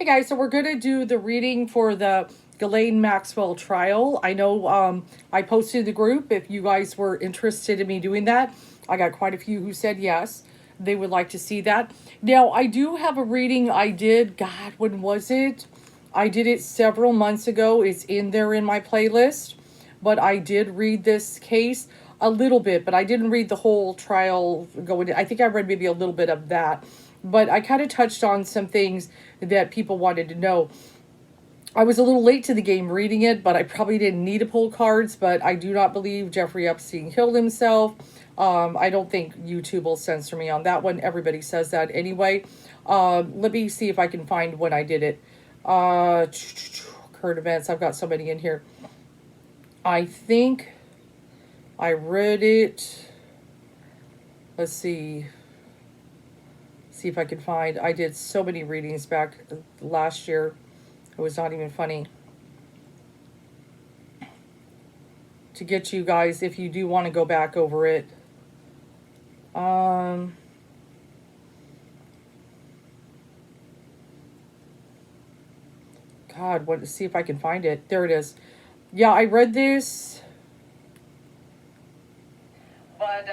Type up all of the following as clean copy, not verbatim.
Hey guys, so we're going to do the reading for the Ghislaine Maxwell trial. I know I posted in the group if you guys were interested in me doing that. I got quite a few who said yes, they would like to see that. Now, I do have a reading I did, God, when was it? I did it several months ago. It's in there in my playlist, but I did read this case a little bit, but I didn't read the whole trial going. I think I read maybe a little bit of that, but I kind of touched on some things that people wanted to know. I was a little late to the game reading it, but I probably didn't need to pull cards, but I do not believe Jeffrey Epstein killed himself. I don't think YouTube will censor me on that one. Everybody says that anyway. Let me see if I can find when I did it. Current events. I've got so many in here. I think I read it. Let's see. See if I can find. I did so many readings back last year. It was not even funny. To get you guys, if you do want to go back over it. God, what? See if I can find it. There it is. Yeah, I read this. But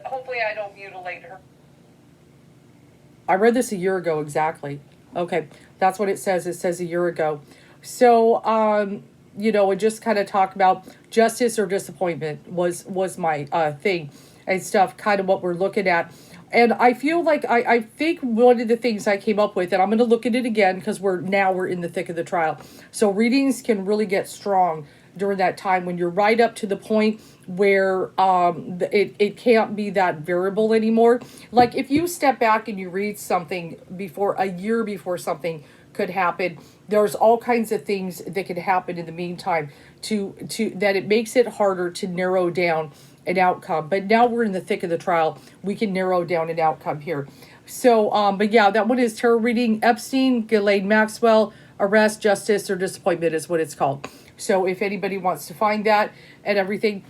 hopefully I don't mutilate her. I read this a year ago exactly. Okay, that's what it says. It says a year ago. So, you know, it just kind of talked about justice or disappointment was my thing and stuff, kind of what we're looking at. And I feel like I think one of the things I came up with, and I'm going to look at it again because we're in the thick of the trial. So readings can really get strong during that time when you're right up to the point where it can't be that variable anymore. Like if you step back and you read something before a year before something could happen, there's all kinds of things that could happen in the meantime to that it makes it harder to narrow down an outcome. But now we're in the thick of the trial, we can narrow down an outcome here. So but yeah, that one is tarot reading. Epstein, Ghislaine Maxwell, arrest, justice, or disappointment is what it's called. So if anybody wants to find that and everything.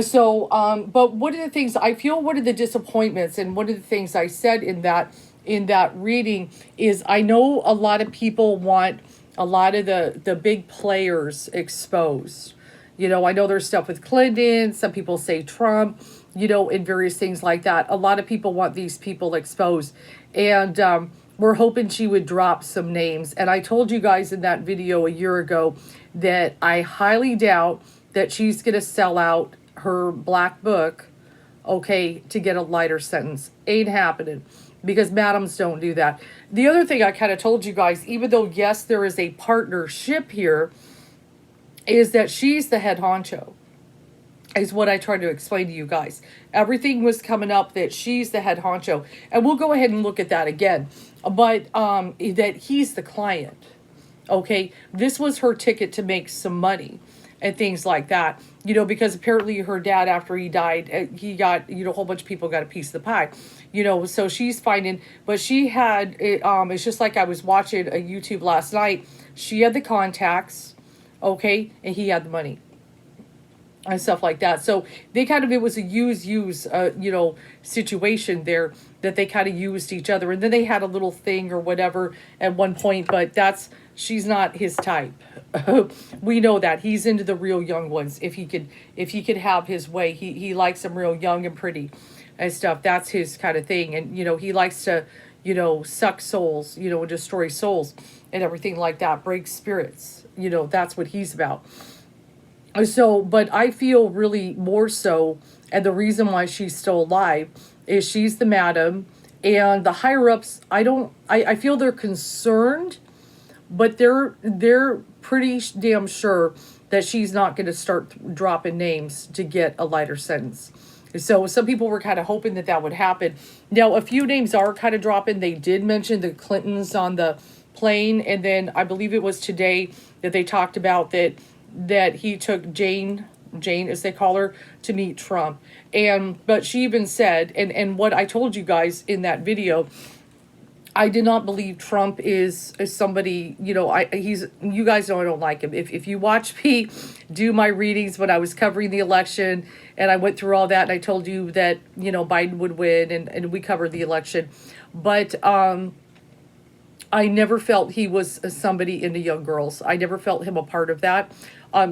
So, but one of the things I feel, one of the disappointments and one of the things I said in that reading is I know a lot of people want a lot of the big players exposed. You know, I know there's stuff with Clinton. Some people say Trump, you know, and various things like that. A lot of people want these people exposed. And we're hoping she would drop some names. And I told you guys in that video a year ago that I highly doubt that she's going to sell out her black book, okay, to get a lighter sentence. Ain't happening. Because madams don't do that. The other thing I kind of told you guys, even though, yes, there is a partnership here, is that she's the head honcho, is what I tried to explain to you guys. Everything was coming up that she's the head honcho. And we'll go ahead and look at that again. But that he's the client, okay? This was her ticket to make some money and things like that. You know, because apparently her dad, after he died, he got, you know, a whole bunch of people got a piece of the pie. You know, so she's finding, but she had, it's just like I was watching a YouTube last night. She had the contacts, okay, and he had the money and stuff like that. So they kind of, it was a use, you know, situation there that they kind of used each other. And then they had a little thing or whatever at one point, but she's not his type. We know that he's into the real young ones. If he could have his way, he likes them real young and pretty and stuff. That's his kind of thing. And, you know, he likes to, you know, suck souls, you know, and destroy souls and everything like that, break spirits. You know, that's what he's about. So, but I feel really more so, and the reason why she's still alive is she's the madam, and the higher ups, I feel they're concerned, but they're pretty damn sure that she's not going to start dropping names to get a lighter sentence. So some people were kind of hoping that would happen. Now, a few names are kind of dropping. They did mention the Clintons on the plane, and then I believe it was today that they talked about that he took Jane as they call her, to meet Trump. But she even said, and what I told you guys in that video, I did not believe Trump is somebody, you know, you guys know I don't like him. If you watch me do my readings when I was covering the election and I went through all that and I told you that, you know, Biden would win and we covered the election. But I never felt he was somebody into young girls. I never felt him a part of that.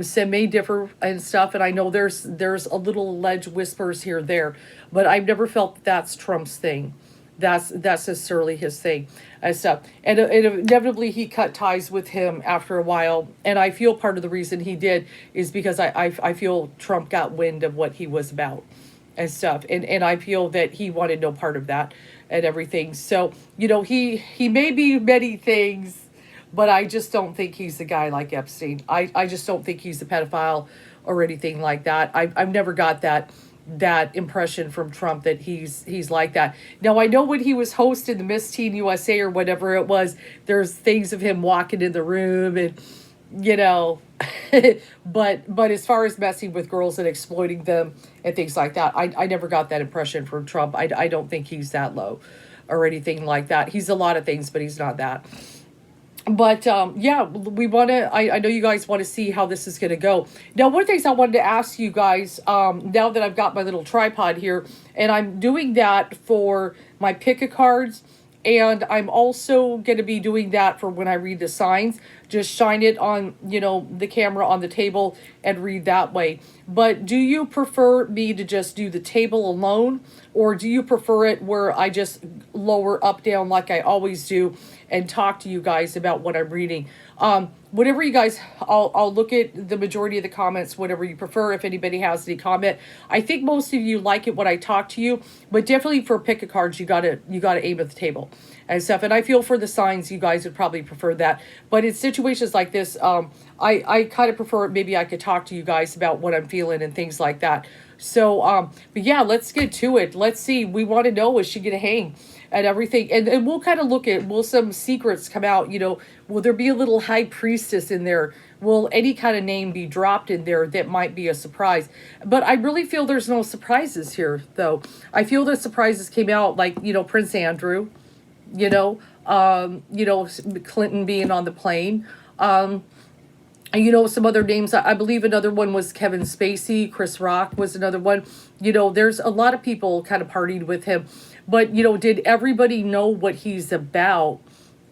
Some may differ and stuff, and I know there's a little alleged whispers here or there, but I've never felt that's Trump's thing. That's necessarily his thing and stuff. And inevitably he cut ties with him after a while. And I feel part of the reason he did is because I feel Trump got wind of what he was about and stuff. And I feel that he wanted no part of that and everything. So, he may be many things, but I just don't think he's a guy like Epstein. I just don't think he's a pedophile or anything like that. I've never got that impression from Trump that he's like that. Now I know when he was hosting the Miss Teen USA or whatever it was, there's things of him walking in the room and but as far as messing with girls and exploiting them and things like that, I never got that impression from Trump. I don't think he's that low or anything like that. He's a lot of things, but he's not that. But yeah, we want to. I know you guys want to see how this is going to go. Now, one of the things I wanted to ask you guys, now that I've got my little tripod here, and I'm doing that for my pick-a-cards, and I'm also going to be doing that for when I read the signs. Just shine it on, the camera on the table and read that way. But do you prefer me to just do the table alone, or do you prefer it where I just lower up, down like I always do and talk to you guys about what I'm reading? Whatever you guys, I'll look at the majority of the comments, whatever you prefer, if anybody has any comment. I think most of you like it when I talk to you, but definitely for pick-a-cards, you gotta aim at the table and stuff. And I feel for the signs, you guys would probably prefer that. But in situations like this, I kind of prefer maybe I could talk to you guys about what I'm feeling and things like that. So, but yeah, let's get to it. Let's see. We want to know, is she going to hang and everything? And we'll kind of look at, will some secrets come out? Will there be a little high priestess in there? Will any kind of name be dropped in there that might be a surprise? But I really feel there's no surprises here, though. I feel the surprises came out like, Prince Andrew, Clinton being on the plane. Some other names. I believe another one was Kevin Spacey. Chris Rock was another one. There's a lot of people kind of partied with him. But, did everybody know what he's about,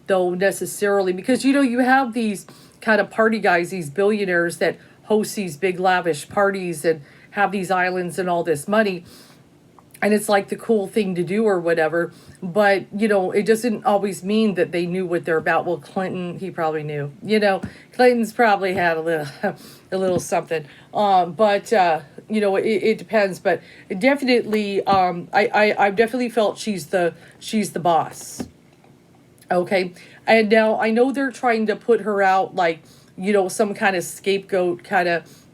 though, necessarily? Because, you have these kind of party guys, these billionaires that host these big lavish parties and have these islands and all this money. And it's like the cool thing to do or whatever. But, it doesn't always mean that they knew what they're about. Well, Clinton, he probably knew. Clinton's probably had a little something. It depends. But definitely, I've definitely felt she's the boss. Okay. And now I know they're trying to put her out like, some kind of scapegoat kind of,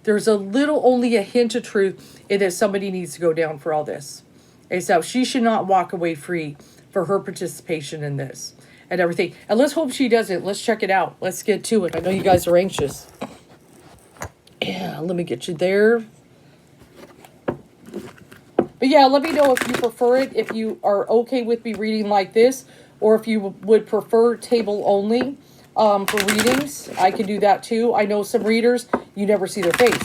there's only a hint of truth in that somebody needs to go down for all this. And so she should not walk away free for her participation in this and everything. And let's hope she doesn't. Let's check it out. Let's get to it. I know you guys are anxious. Yeah, let me get you there. But yeah, let me know if you prefer it, if you are okay with me reading like this, or if you would prefer table only. For readings, I can do that too. I know some readers, you never see their face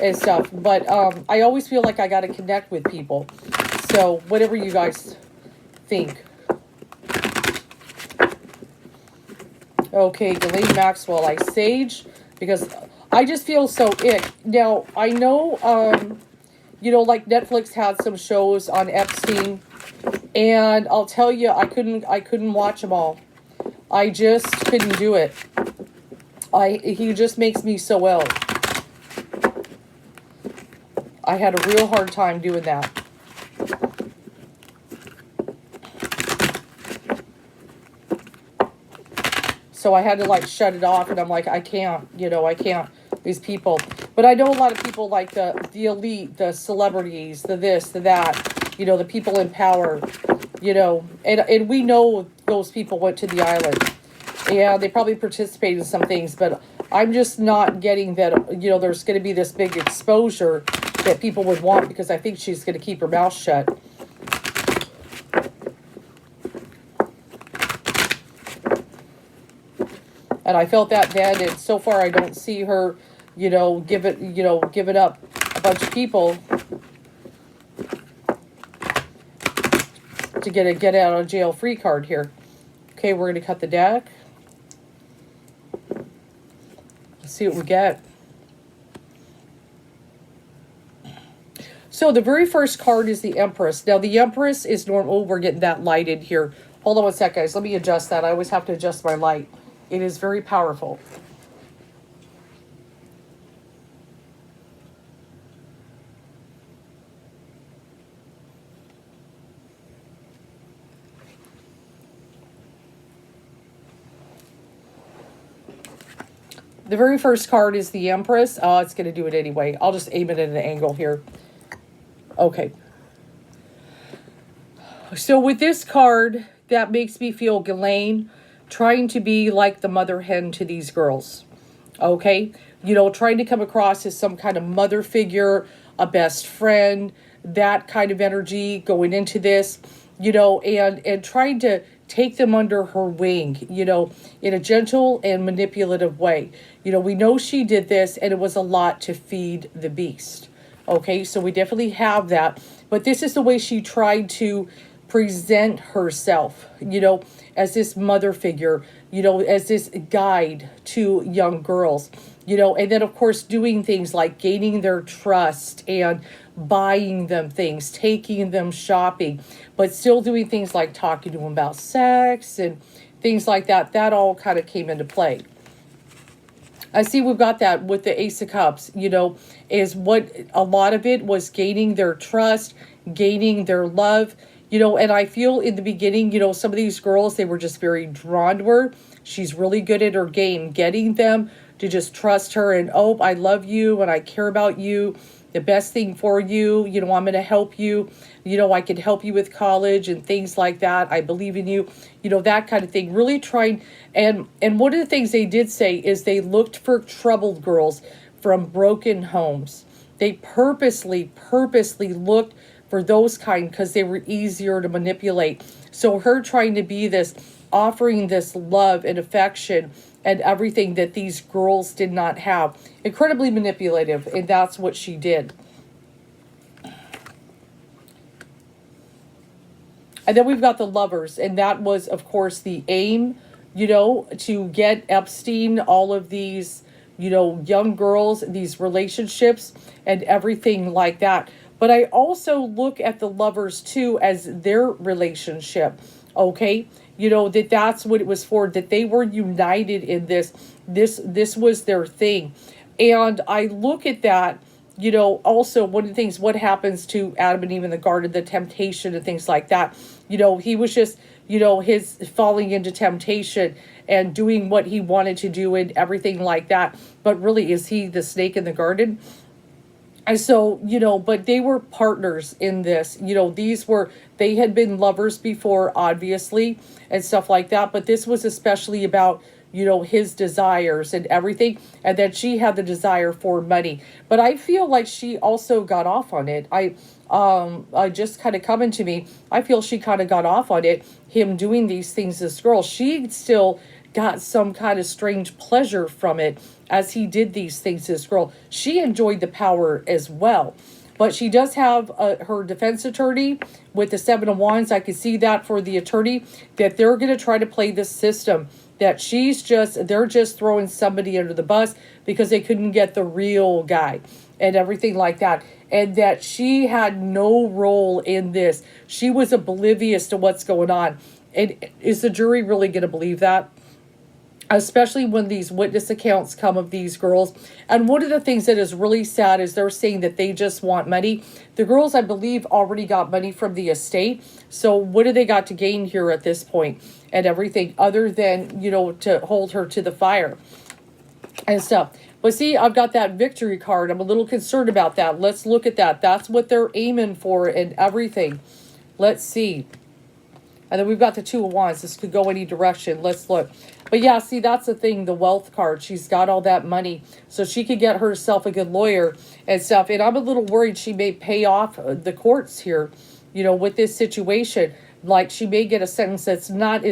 and stuff, but I always feel like I got to connect with people. So whatever you guys think. Okay, Ghislaine, Maxwell, I sage because I just feel so ick. Now I know, like Netflix had some shows on Epstein, and I'll tell you, I couldn't watch them all. I just couldn't do it. He just makes me so ill. I had a real hard time doing that. So I had to shut it off, and I'm like, I can't, I can't. These people. But I know a lot of people like the elite, the celebrities, the this, the that, the people in power, and we know those people went to the island. Yeah, they probably participated in some things, but I'm just not getting that, there's going to be this big exposure that people would want, because I think she's going to keep her mouth shut. And I felt that then, and so far I don't see her, giving up a bunch of people. to get a get out of jail free card here. Okay, we're going to cut the deck. Let's see what we get. So the very first card is the Empress. Now the Empress is normal. Oh, we're getting that lighted here. Hold on one sec, guys. Let me adjust that. I always have to adjust my light. It is very powerful. The very first card is the Empress. Oh, it's going to do it anyway. I'll just aim it at an angle here. Okay. So with this card, that makes me feel Ghislaine trying to be like the mother hen to these girls. Okay? You know, trying to come across as some kind of mother figure, a best friend, that kind of energy going into this, you know, and trying to take them under her wing, you know, in a gentle and manipulative way. You know, we know she did this, and it was a lot to feed the beast. Okay, so we definitely have that. But this is the way she tried to present herself, you know, as this mother figure, you know, as this guide to young girls, you know, and then, of course, doing things like gaining their trust and buying them things, taking them shopping, but still doing things like talking to them about sex and things like that. That all kind of came into play. I see we've got that with the Ace of Cups, you know, is what a lot of it was gaining their trust, gaining their love, you know, and I feel in the beginning, you know, some of these girls, they were just very drawn to her. She's really good at her game, getting them to just trust her and, oh, I love you and I care about you. The best thing for you, you know, I'm going to help you. You know, I can help you with college and things like that. I believe in you. You know, that kind of thing. Really trying. And one of the things they did say is they looked for troubled girls from broken homes. They purposely looked for those kind because they were easier to manipulate. So her trying to be this, offering this love and affection and everything that these girls did not have. Incredibly manipulative, and that's what she did. And then we've got the Lovers, and that was, of course, the aim, you know, to get Epstein, all of these, you know, young girls, these relationships, and everything like that. But I also look at the Lovers, too, as their relationship, okay? You know, that's what it was for, that they were united in this. This was their thing. And I look at that, you know, also one of the things, what happens to Adam and Eve in the garden, the temptation and things like that. You know, he was just, you know, his falling into temptation and doing what he wanted to do and everything like that. But really, is he the snake in the garden? And so, you know, but they were partners in this, you know, they had been lovers before, obviously, and stuff like that. But this was especially about, you know, his desires and everything. And then she had the desire for money. But I feel like she also got off on it. I just kind of coming to me, I feel she kind of got off on it, him doing these things, this girl. She still got some kind of strange pleasure from it as he did these things to this girl. She enjoyed the power as well. But she does have her defense attorney with the Seven of Wands. I can see that for the attorney, that they're going to try to play this system, that they're just throwing somebody under the bus because they couldn't get the real guy and everything like that. And that she had no role in this. She was oblivious to what's going on. And is the jury really going to believe that? Especially when these witness accounts come of these girls. And one of the things that is really sad is they're saying that they just want money. The girls, I believe, already got money from the estate. So what do they got to gain here at this point and everything other than, you know, to hold her to the fire and stuff. But see, I've got that victory card. I'm a little concerned about that. Let's look at that. That's what they're aiming for and everything. Let's see. And then we've got the Two of Wands. This could go any direction. Let's look. But yeah, see, that's the thing, the wealth card. She's got all that money. So she could get herself a good lawyer and stuff. And I'm a little worried she may pay off the courts here, you know, with this situation. Like she may get a sentence that's not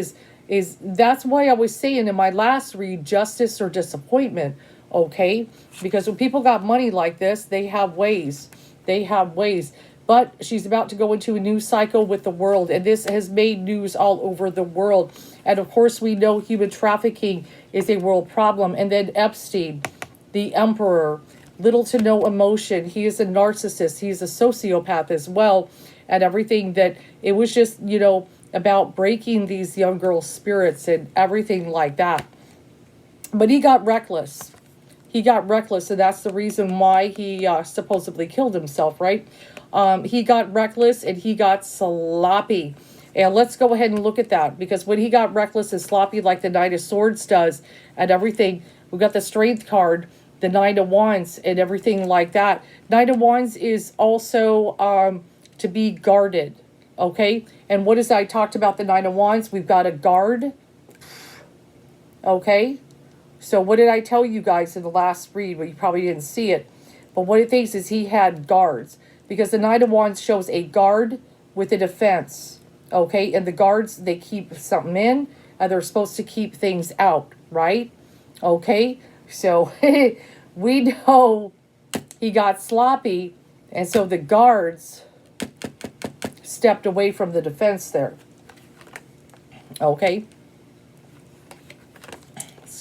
that's why I was saying in my last read, justice or disappointment, okay? Because when people got money like this, they have ways. They have ways. But she's about to go into a new cycle with the world, and this has made news all over the world. And of course, we know human trafficking is a world problem. And then Epstein, the emperor, little to no emotion. He is a narcissist. He is a sociopath as well. And everything that, it was just, about breaking these young girls' spirits and everything like that. But he got reckless. He got reckless, and that's the reason why he supposedly killed himself, right? He got reckless and he got sloppy. And let's go ahead and look at that, because when he got reckless and sloppy like the Knight of Swords does and everything, we got the Strength card, the Nine of Wands and everything like that. Nine of Wands is also to be guarded, okay? And what is I talked about the Nine of Wands? We've got a guard, okay? So what did I tell you guys in the last read? Well, you probably didn't see it. But what it thinks is he had guards. Because the Knight of Wands shows a guard with a defense. Okay? And the guards, they keep something in. And they're supposed to keep things out. Right? Okay? So we know he got sloppy. And so the guards stepped away from the defense there. Okay?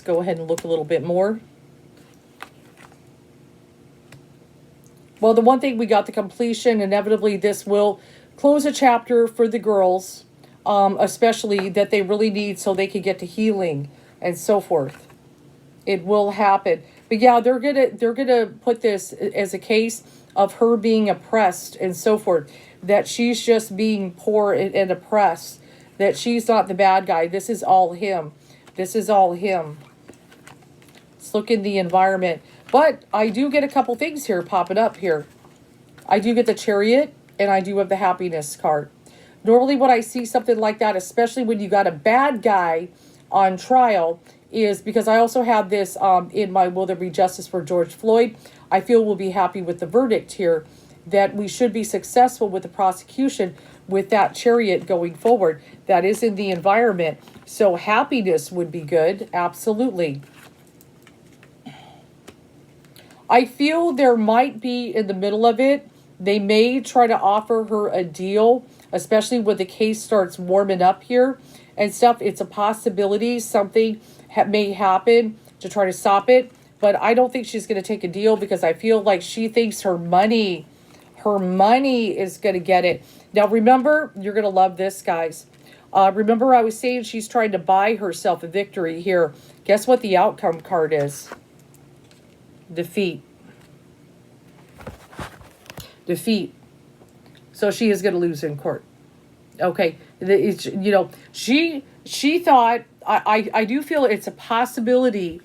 Go ahead and look a little bit more. Well, the one thing, we got the completion. Inevitably, this will close a chapter for the girls, especially that they really need so they can get to healing and so forth. It will happen. But yeah, they're gonna put this as a case of her being oppressed and so forth. That she's just being poor and oppressed. That she's not the bad guy. This is all him. This is all him. Let's look in the environment. But I do get a couple things here popping up here. I do get the Chariot, and I do have the Happiness card. Normally when I see something like that, especially when you got a bad guy on trial, is because I also have this in my Will There Be Justice for George Floyd. I feel we'll be happy with the verdict here, that we should be successful with the prosecution with that Chariot going forward. That is in the environment. So happiness would be good, absolutely. I feel there might be, in the middle of it, they may try to offer her a deal, especially when the case starts warming up here and stuff. It's a possibility something may happen to try to stop it. But I don't think she's going to take a deal, because I feel like she thinks her money is going to get it. Now, remember, you're going to love this, guys. Remember I was saying she's trying to buy herself a victory here. Guess what the outcome card is? Defeat. Defeat. So she is going to lose in court. Okay. She thought, I do feel it's a possibility,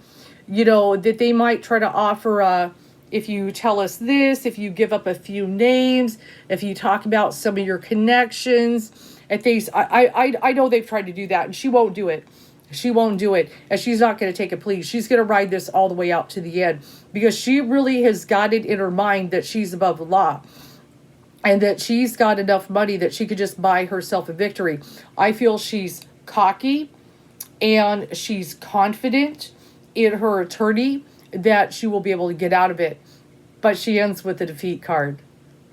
that they might try to offer if you tell us this, if you give up a few names, if you talk about some of your connections and things. I know they've tried to do that, and she won't do it. She won't do it, and she's not going to take a plea. She's going to ride this all the way out to the end, because she really has got it in her mind that she's above the law, and that she's got enough money that she could just buy herself a victory. I feel she's cocky, and she's confident in her attorney that she will be able to get out of it. But she ends with the defeat card.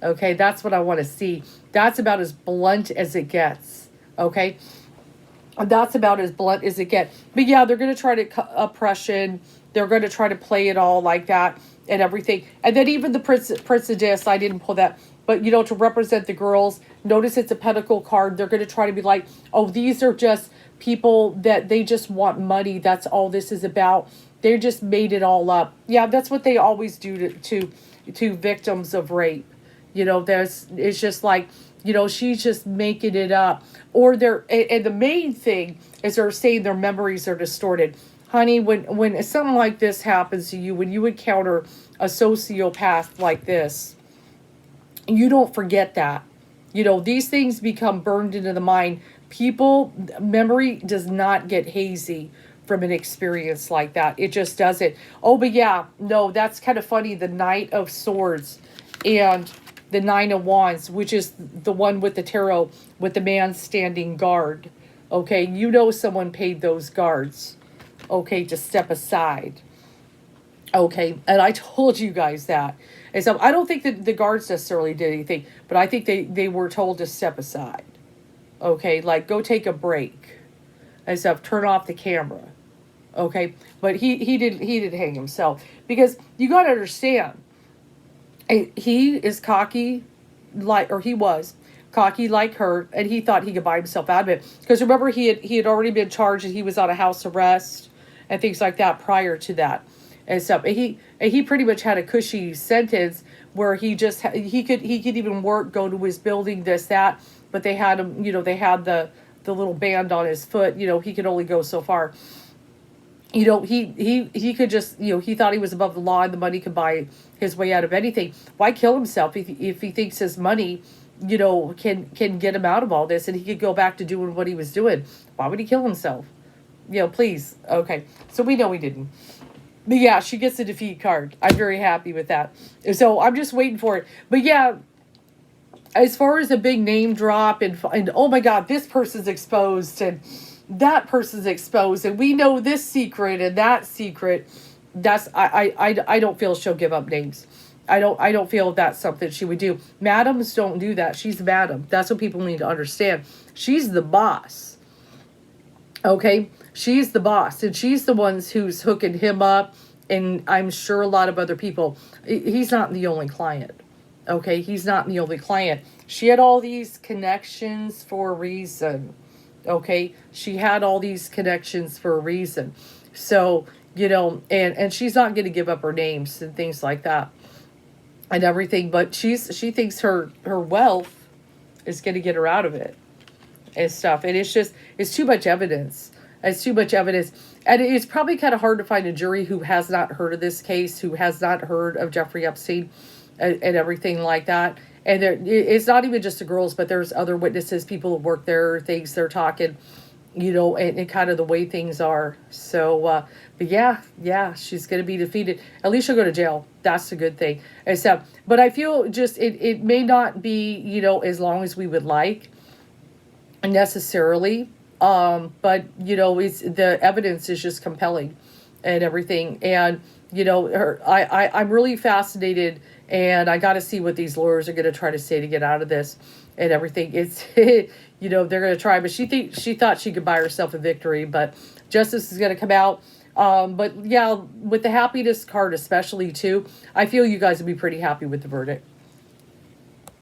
Okay, that's what I want to see. That's about as blunt as it gets. Okay. That's about as blunt as it gets. But yeah, they're going to try to oppression. They're going to try to play it all like that and everything. And then even the Prince of Dis, I didn't pull that. But, to represent the girls, notice it's a pentacle card. They're going to try to be like, oh, these are just people that they just want money. That's all this is about. They just made it all up. Yeah, that's what they always do to victims of rape. It's just like, she's just making it up. Or and the main thing is they're saying their memories are distorted. Honey, when something like this happens to you, when you encounter a sociopath like this, you don't forget that. These things become burned into the mind. Memory does not get hazy from an experience like that. It just doesn't. Oh, but yeah, no, that's kind of funny. The Knight of Swords and the Nine of Wands, which is the one with the tarot with the man standing guard. Okay, someone paid those guards, okay, to step aside. Okay, and I told you guys that. And so I don't think that the guards necessarily did anything, but I think they were told to step aside. Okay, like go take a break and stuff, turn off the camera. Okay, but he did hang himself because you got to understand, he is cocky, like, or he was cocky like her, and he thought he could buy himself out of it. Because remember, he had already been charged, and he was on a house arrest and things like that prior to that, and stuff. And he pretty much had a cushy sentence where he could even work, go to his building, this that, but they had him, they had the little band on his foot. He could only go so far. He could just, he thought he was above the law and the money could buy his way out of anything. Why kill himself if he thinks his money, can get him out of all this, and he could go back to doing what he was doing? Why would he kill himself? Please. Okay. So we know he didn't. But yeah, she gets a defeat card. I'm very happy with that. So I'm just waiting for it. But yeah, as far as a big name drop and oh my God, this person's exposed and that person's exposed and we know this secret and that secret, that's I don't feel she'll give up names. I don't feel that's something she would do. Madams don't do that. She's a madam. That's what people need to understand. She's the boss. Okay? She's the boss, and she's the ones who's hooking him up, and I'm sure a lot of other people. He's not the only client. Okay? He's not the only client. She had all these connections for a reason. Okay, she had all these connections for a reason. So, and she's not going to give up her names and things like that and everything, but she thinks her wealth is going to get her out of it and stuff. And it's too much evidence. It's too much evidence. And it's probably kind of hard to find a jury who has not heard of this case, who has not heard of Jeffrey Epstein and everything like that. And it's not even just the girls, but there's other witnesses, people who work there, things they're talking, and kind of the way things are. So, but yeah, she's going to be defeated. At least she'll go to jail. That's a good thing. And so, but I feel just, it may not be, as long as we would like necessarily. But, it's, the evidence is just compelling and everything. And, I'm really fascinated, and I got to see what these lawyers are going to try to say to get out of this and everything. It's, they're going to try, but she thought she could buy herself a victory, but justice is going to come out. But yeah, with the happiness card, especially too, I feel you guys would be pretty happy with the verdict.